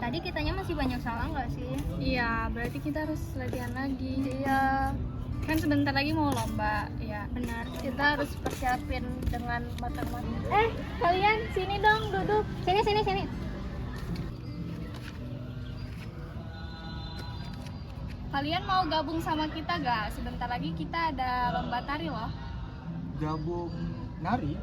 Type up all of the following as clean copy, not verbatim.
Tadi kitanya masih banyak salah nggak sih? Iya, berarti kita harus latihan lagi. Iya, Kan sebentar lagi mau lomba, ya. benar. Kita harus persiapin dengan matang-matang. Kalian sini dong, duduk. Sini. Kalian mau gabung sama kita gak? Sebentar lagi kita ada lomba tari loh. Gabung nari?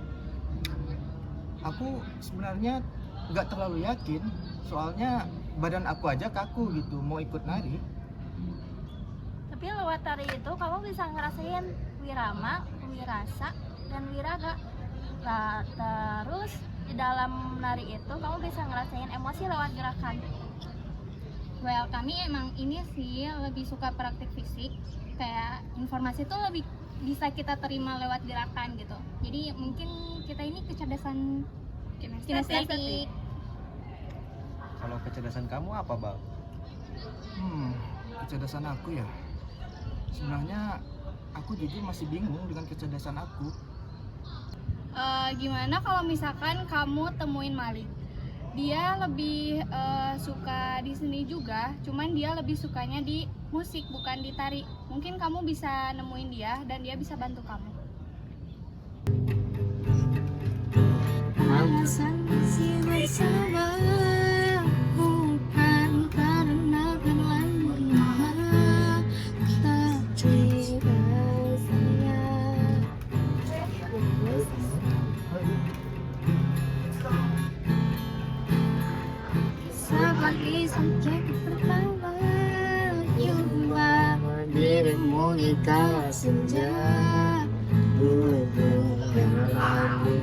Aku sebenarnya nggak terlalu yakin, soalnya badan aku aja kaku gitu mau ikut nari. Tapi lewat tari itu kamu bisa ngerasain wirama, wirasa, dan wiraga. Nah, terus di dalam nari itu kamu bisa ngerasain emosi lewat gerakan. Well, kami emang ini sih lebih suka praktik fisik. Kayak informasi tuh lebih bisa kita terima lewat gerakan gitu. Jadi mungkin kita ini kecerdasan kinestetik. Kalau kecerdasan kamu apa, Bang? Kecerdasan aku ya. Sebenarnya aku jujur masih bingung dengan kecerdasan aku. Gimana kalau misalkan kamu temuin Malik? Dia lebih suka di seni juga, cuman dia lebih sukanya di musik bukan di tari. Mungkin kamu bisa nemuin dia dan dia bisa bantu kamu. Alasan masih bersama bukan karena lama, tapi rasanya seperti sejak pertama jumpa dirimu di kala senja, bulu yang lalu.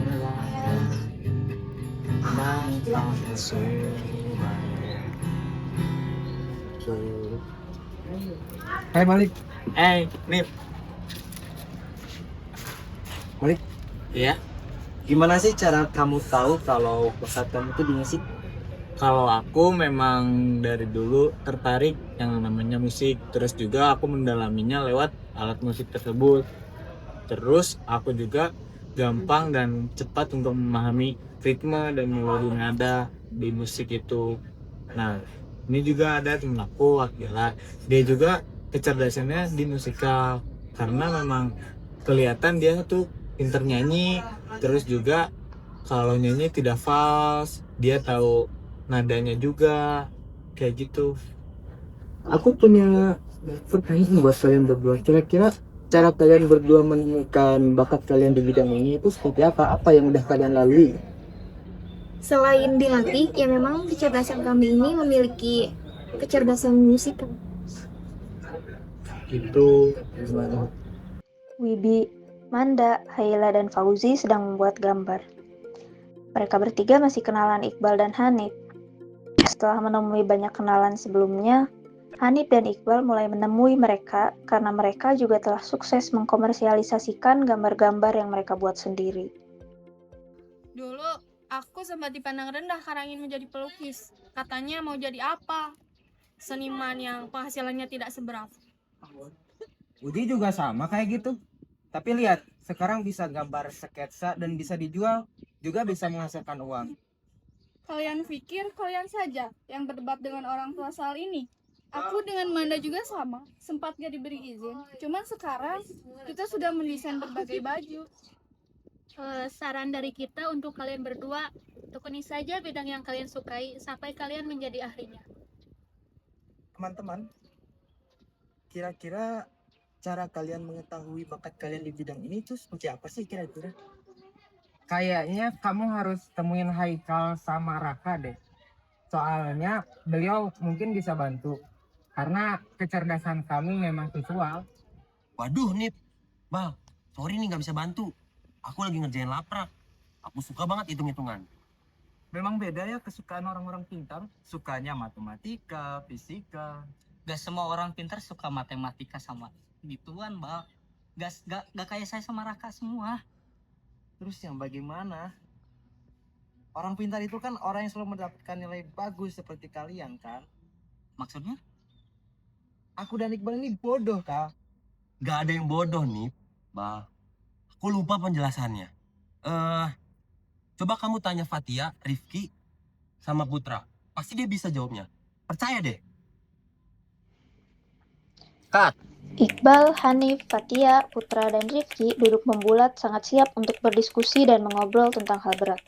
Hai Malik. Nip. Malik. Iya, Gimana sih cara kamu tahu kalau bakat kamu itu di musik? kalau aku memang dari dulu tertarik yang namanya musik, terus juga aku mendalaminya lewat alat musik tersebut. Terus aku juga gampang dan cepat untuk memahami ritme dan melodi nada di musik itu. Nah, ini juga ada temen aku, Akila. Dia juga kecerdasannya di musikal karena memang kelihatan dia tuh pinter nyanyi, terus juga kalau nyanyi tidak fals, dia tahu nadanya juga, kayak gitu. Aku punya pertanyaan buat kalian berdua. Kira-kira cara kalian berdua menemukan bakat kalian di bidang ini itu seperti apa? Apa yang udah kalian lalui? selain dilatih, ya memang kecerdasan kami ini memiliki kecerdasan musik. Gitu. Gimana? Wibi, Manda, Haila, dan Fauzi sedang membuat gambar. Mereka bertiga masih kenalan Iqbal dan Hanif. Setelah menemui banyak kenalan sebelumnya, Hanif dan Iqbal mulai menemui mereka karena mereka juga telah sukses mengkomersialisasikan gambar-gambar yang mereka buat sendiri. Dulu aku sempat dipandang rendah karena ingin menjadi pelukis. Katanya mau jadi apa? Seniman yang penghasilannya tidak seberapa. Udi juga sama kayak gitu. Tapi lihat, sekarang bisa gambar sketsa dan bisa dijual, juga bisa menghasilkan uang. Kalian pikir kalian saja yang berdebat dengan orang tua soal ini? Aku dengan Manda juga sama, sempat gak diberi izin. Cuman sekarang kita sudah mendesain berbagai baju. Saran dari kita untuk kalian berdua, tekuni saja bidang yang kalian sukai sampai kalian menjadi ahlinya. Teman-teman, kira-kira cara kalian mengetahui bakat kalian di bidang ini tuh seperti apa sih kira-kira? Kayaknya kamu harus temuin Haikal sama Raka deh. Soalnya beliau mungkin bisa bantu. Karena kecerdasan kami memang visual. Waduh, Nip. Bal, sorry nih gak bisa bantu. Aku lagi ngerjain laprak. Aku suka banget hitung-hitungan. Memang beda ya kesukaan orang-orang pintar. Sukanya matematika, fisika. Gak semua orang pintar suka matematika sama gituan, Bal. Gak kayak saya sama Raka semua. Terus yang bagaimana? Orang pintar itu kan orang yang selalu mendapatkan nilai bagus seperti kalian kan? Maksudnya? Aku dan Iqbal ini bodoh, Kak. Gak ada yang bodoh, Nip. Bal, aku lupa penjelasannya. Coba kamu tanya Fatia, Rifki, sama Putra. Pasti dia bisa jawabnya. Percaya deh. Kak. Iqbal, Hanif, Fatia, Putra, dan Rifki duduk membulat sangat siap untuk berdiskusi dan mengobrol tentang hal berat.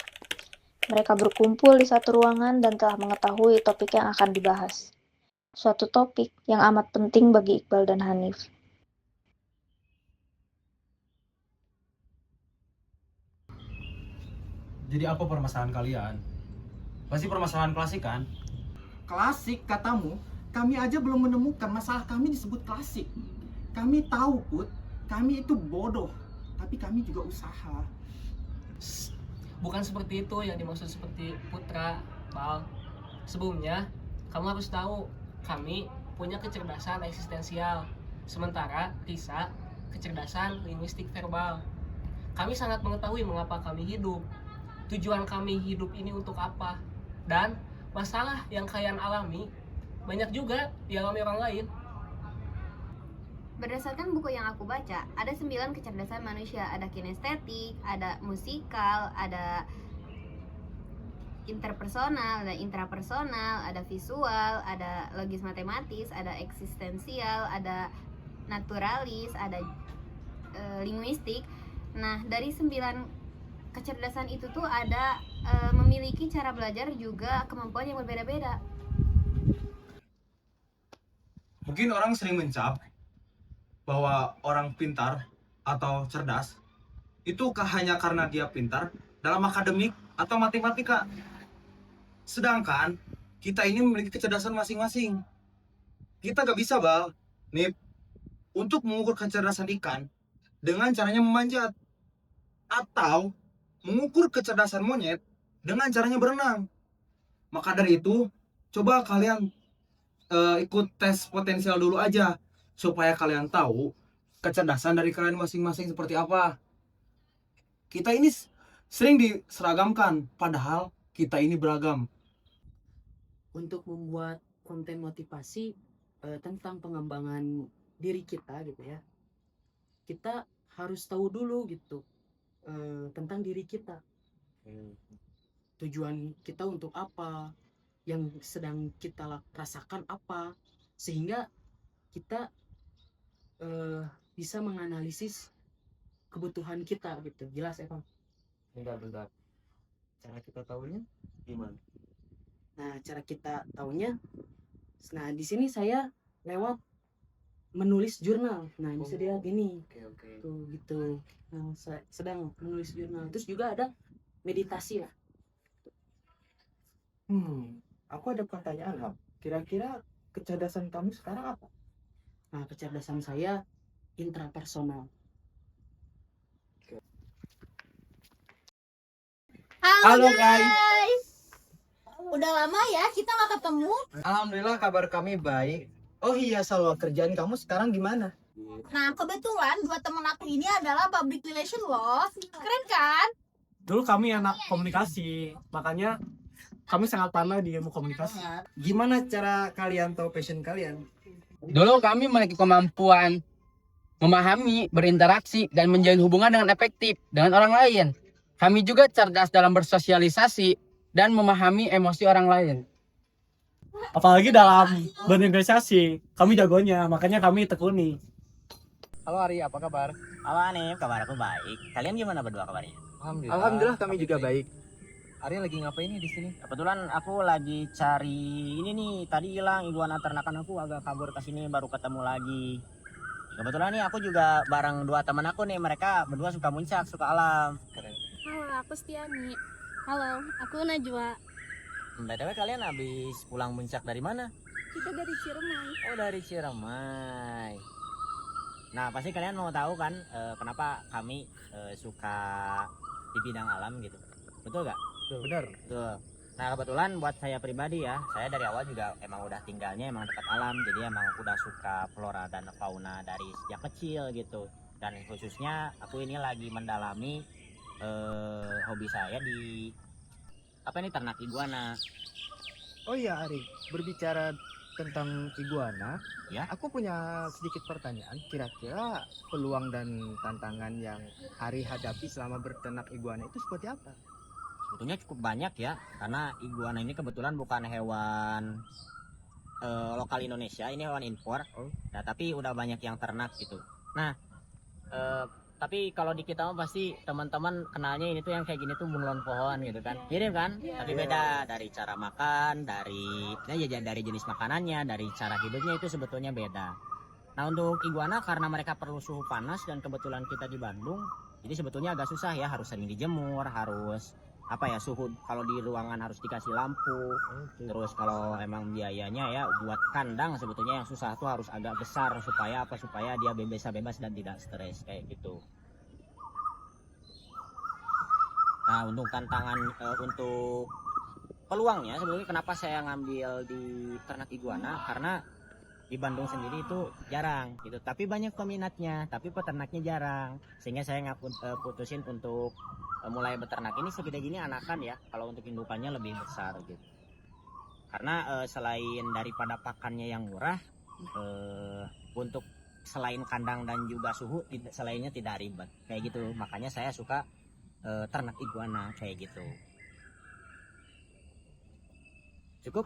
Mereka berkumpul di satu ruangan dan telah mengetahui topik yang akan dibahas. Suatu topik yang amat penting bagi Iqbal dan Hanif. Jadi apa permasalahan kalian? Pasti permasalahan klasik kan? Klasik katamu? Kami aja belum menemukan masalah kami disebut klasik. Kami tahu, Put, kami itu bodoh. Tapi kami juga usaha. Bukan seperti itu yang dimaksud seperti Putra, Bal. Sebelumnya, kamu harus tahu, kami punya kecerdasan eksistensial. Sementara Risa, kecerdasan linguistik verbal. Kami sangat mengetahui mengapa kami hidup. Tujuan kami hidup ini untuk apa. Dan masalah yang kalian alami, banyak juga dialami orang lain. Berdasarkan buku yang aku baca, ada 9 kecerdasan manusia. Ada kinestetik, ada musikal, ada interpersonal, ada intrapersonal, ada visual, ada logis matematis, ada eksistensial, ada naturalis, ada linguistik. Nah, dari 9 kecerdasan itu tuh ada memiliki cara belajar juga kemampuan yang berbeda-beda. Mungkin orang sering mencap bahwa orang pintar atau cerdas itu hanya karena dia pintar dalam akademik atau matematika. Sedangkan kita ini memiliki kecerdasan masing-masing. Kita gak bisa, Bal, Nip, untuk mengukur kecerdasan ikan dengan caranya memanjat. Atau mengukur kecerdasan monyet dengan caranya berenang. Maka dari itu, coba kalian ikut tes potensial dulu aja. Supaya kalian tahu kecerdasan dari kalian masing-masing seperti apa. Kita ini sering diseragamkan, padahal kita ini beragam. Untuk membuat konten motivasi tentang pengembangan diri kita gitu ya, kita harus tahu dulu gitu tentang diri kita. Tujuan kita untuk apa, yang sedang kita rasakan apa, sehingga kita bisa menganalisis kebutuhan kita gitu. Jelas ya, Bang? Bentar. Cara kita tahunya gimana? Nah, cara kita tahunya, nah di sini saya lewat menulis jurnal. Nah, bisa dilihat ini. Oke. Tuh gitu. Nah, saya sedang menulis jurnal. Terus juga ada meditasi ya. Aku ada pertanyaan, Ham. Kira-kira kecerdasan kamu sekarang apa? Nah, kecerdasan saya intrapersonal. Halo guys. Udah lama ya kita nggak ketemu. Alhamdulillah kabar kami baik. Oh iya, Salwa, kerjaan kamu sekarang gimana? Nah, kebetulan dua temen aku ini adalah public relation loh. Keren kan? Dulu kami anak komunikasi, makanya kami sangat pandai di ilmu komunikasi. Gimana cara kalian tahu passion kalian? Dulu kami memiliki kemampuan memahami, berinteraksi, dan menjalin hubungan dengan efektif dengan orang lain. Kami juga cerdas dalam bersosialisasi dan memahami emosi orang lain. Apalagi dalam bernegosiasi, kami jagonya, makanya kami tekuni. Halo Ari, apa kabar? Halo Anip, kabar aku baik. Kalian gimana berdua kabarnya? Alhamdulillah kami juga baik. Ari lagi ngapain nih di sini? Kebetulan aku lagi cari ini nih, tadi hilang iguana ternakan aku, agak kabur ke sini baru ketemu lagi. Kebetulan nih aku juga bareng dua teman aku nih, mereka berdua suka muncak, suka alam. Halo, aku Stiani. Halo, aku Najwa. BTW kalian habis pulang muncak dari mana? Kita dari Ciremai. Oh, dari Ciremai. Nah, pasti kalian mau tahu kan kenapa kami suka di bidang alam gitu. Betul gak? Benar. Betul. Nah, kebetulan buat saya pribadi ya, saya dari awal juga emang udah tinggalnya emang dekat alam, jadi emang udah suka flora dan fauna dari sejak kecil gitu. Dan khususnya aku ini lagi mendalami hobi saya di ternak iguana. Oh iya Ari, berbicara tentang iguana, ya, aku punya sedikit pertanyaan. Kira-kira peluang dan tantangan yang Ari hadapi selama berternak iguana itu seperti apa? Sebetulnya cukup banyak ya, karena iguana ini kebetulan bukan hewan lokal Indonesia, ini hewan impor. Nah, tapi udah banyak yang ternak gitu. Nah, tapi kalau di kita mah pasti teman-teman kenalnya ini tuh yang kayak gini tuh bunglon pohon gitu kan, mirip kan? Tapi beda dari cara makan, dari jenis makanannya, dari cara hidupnya itu sebetulnya beda. Nah, untuk iguana karena mereka perlu suhu panas dan kebetulan kita di Bandung, jadi sebetulnya agak susah ya, harus sering dijemur, harus suhu kalau di ruangan harus dikasih lampu. Terus kalau emang biayanya ya buat kandang sebetulnya yang susah tuh harus agak besar supaya dia bebas dan tidak stres kayak gitu. Nah, untuk tantangan untuk peluangnya sebetulnya kenapa saya ngambil di ternak iguana, karena di Bandung sendiri itu jarang gitu, tapi banyak peminatnya, tapi peternaknya jarang, sehingga saya putusin untuk mulai beternak ini segede gini anakan ya, kalau untuk indukannya lebih besar gitu. Karena selain daripada pakannya yang murah, untuk selain kandang dan juga suhu, selainnya tidak ribet kayak gitu, makanya saya suka ternak iguana kayak gitu. Cukup?